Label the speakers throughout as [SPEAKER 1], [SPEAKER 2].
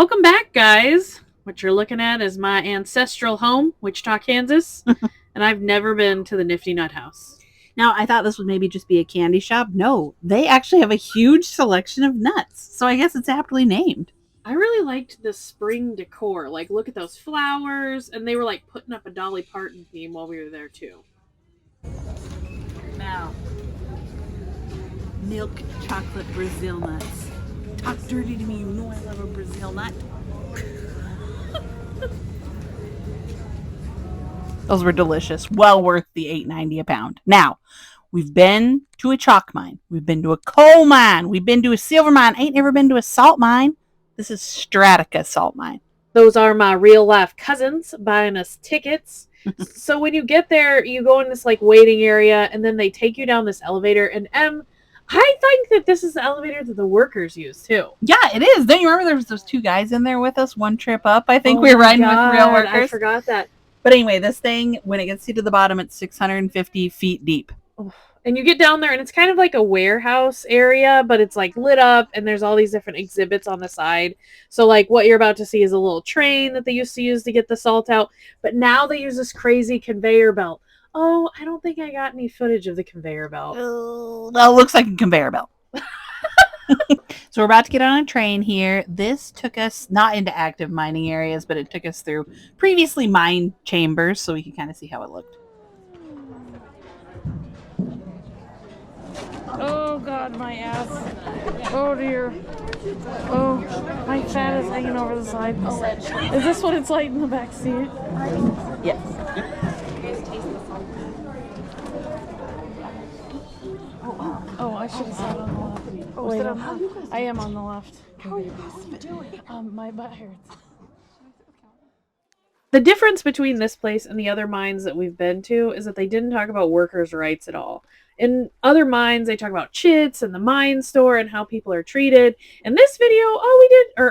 [SPEAKER 1] Welcome back, guys. What you're looking at is my ancestral home, Wichita, Kansas, and I've never been to the Nifty Nut House.
[SPEAKER 2] Now, I thought this would maybe just be a candy shop. No, they actually have a huge selection of nuts, so I guess it's aptly named.
[SPEAKER 1] I really liked the spring decor. Like, look at those flowers, and they were like putting up a Dolly Parton theme while we were there too.
[SPEAKER 2] Now, milk chocolate Brazil nuts. Talk dirty to me, you know I love a Brazil nut. Those were delicious. Well worth the $8.90 a pound. Now, we've been to a chalk mine. We've been to a coal mine. We've been to a silver mine. Ain't never been to a salt mine. This is Stratica Salt Mine.
[SPEAKER 1] Those are my real life cousins buying us tickets. So when you get there, you go in this like waiting area, and then they take you down this elevator. And I think that this is the elevator that the workers use too.
[SPEAKER 2] Yeah, it is. Don't you remember there was those two guys in there with us one trip up? I think we were riding with real workers.
[SPEAKER 1] I forgot that.
[SPEAKER 2] But anyway, this thing, when it gets you to the bottom, it's 650 feet deep.
[SPEAKER 1] And you get down there, and it's kind of like a warehouse area, but it's like lit up, and there's all these different exhibits on the side. So like what you're about to see is a little train that they used to use to get the salt out, but now they use this crazy conveyor belt. Oh, I don't think I got any footage of the conveyor belt.
[SPEAKER 2] Well, it looks like a conveyor belt. So we're about to get on a train here. This took us not into active mining areas, but it took us through previously mined chambers so we could kind of see how it looked.
[SPEAKER 1] Oh God, my ass. Oh dear. Oh, my fat is hanging over the side. Is this what it's like in the back seat?
[SPEAKER 2] Yes.
[SPEAKER 1] Oh, I should have sat on the left. Oh, wait, I am on the left. How are you possibly doing? My butt hurts. The difference between this place and the other mines that we've been to is that they didn't talk about workers' rights at all. In other mines, they talk about chits and the mine store and how people are treated. In this video,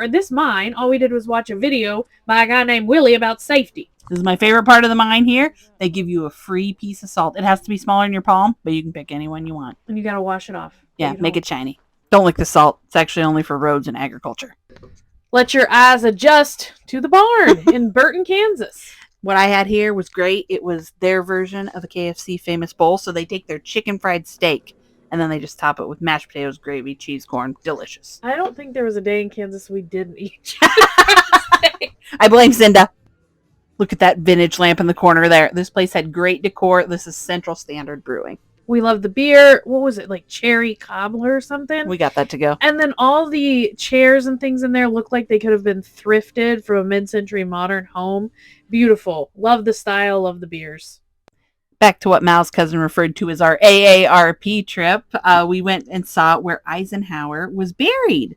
[SPEAKER 1] this mine, all we did was watch a video by a guy named Willie about safety.
[SPEAKER 2] This is my favorite part of the mine here. They give you a free piece of salt. It has to be smaller than your palm, but you can pick any one you want.
[SPEAKER 1] And you got to wash it off.
[SPEAKER 2] Yeah, make it shiny. Don't lick the salt. It's actually only for roads and agriculture.
[SPEAKER 1] Let your eyes adjust to the barn in Burton, Kansas.
[SPEAKER 2] What I had here was great. It was their version of a KFC famous bowl. So they take their chicken fried steak and then they just top it with mashed potatoes, gravy, cheese, corn. Delicious.
[SPEAKER 1] I don't think there was a day in Kansas we didn't eat.
[SPEAKER 2] I blame Cinda. Look at that vintage lamp in the corner there. This place had great decor. This is Central Standard Brewing.
[SPEAKER 1] We love the beer. What was it, like cherry cobbler or something?
[SPEAKER 2] We got that to go.
[SPEAKER 1] And then all the chairs and things in there look like they could have been thrifted from a mid-century modern home. Beautiful. Love the style. Love the beers.
[SPEAKER 2] Back to what Mal's cousin referred to as our AARP trip. We went and saw where Eisenhower was buried.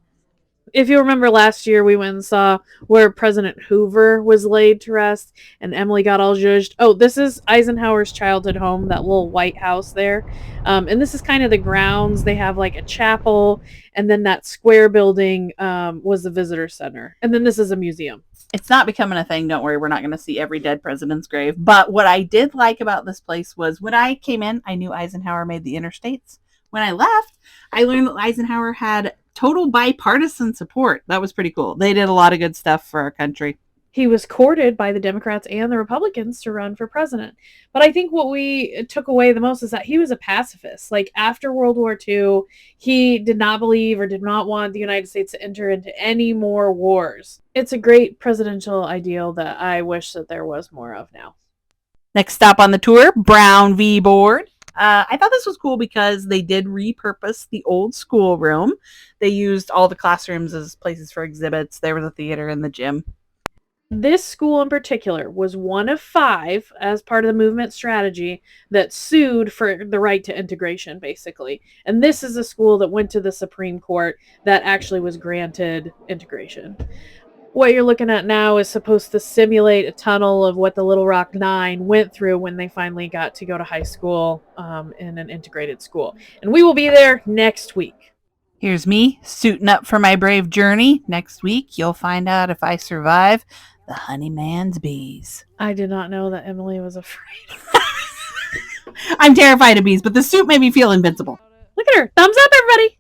[SPEAKER 1] If you remember last year, we went and saw where President Hoover was laid to rest, and Emily got all judged. Oh, this is Eisenhower's childhood home, that little white house there. And this is kind of the grounds. They have like a chapel, and then that square building was the visitor center. And then this is a museum.
[SPEAKER 2] It's not becoming a thing. Don't worry. We're not going to see every dead president's grave. But what I did like about this place was when I came in, I knew Eisenhower made the interstates. When I left, I learned that Eisenhower had total bipartisan support. That was pretty cool. They did a lot of good stuff for our country.
[SPEAKER 1] He was courted by the Democrats and the Republicans to run for president. But I think what we took away the most is that he was a pacifist. Like after World War II, he did not believe or did not want the United States to enter into any more wars. It's a great presidential ideal that I wish that there was more of now.
[SPEAKER 2] Next stop on the tour, Brown v. Board. I thought this was cool because they did repurpose the old schoolroom. They used all the classrooms as places for exhibits. There was a theater and the gym.
[SPEAKER 1] This school in particular was one of 5 as part of the movement strategy that sued for the right to integration, basically. And this is a school that went to the Supreme Court that actually was granted integration. What you're looking at now is supposed to simulate a tunnel of what the Little Rock Nine went through when they finally got to go to high school in an integrated school. And we will be there next week.
[SPEAKER 2] Here's me suiting up for my brave journey. Next week, you'll find out if I survive the Honeyman's bees.
[SPEAKER 1] I did not know that Emily was afraid.
[SPEAKER 2] I'm terrified of bees, but the suit made me feel invincible.
[SPEAKER 1] Look at her. Thumbs up, everybody.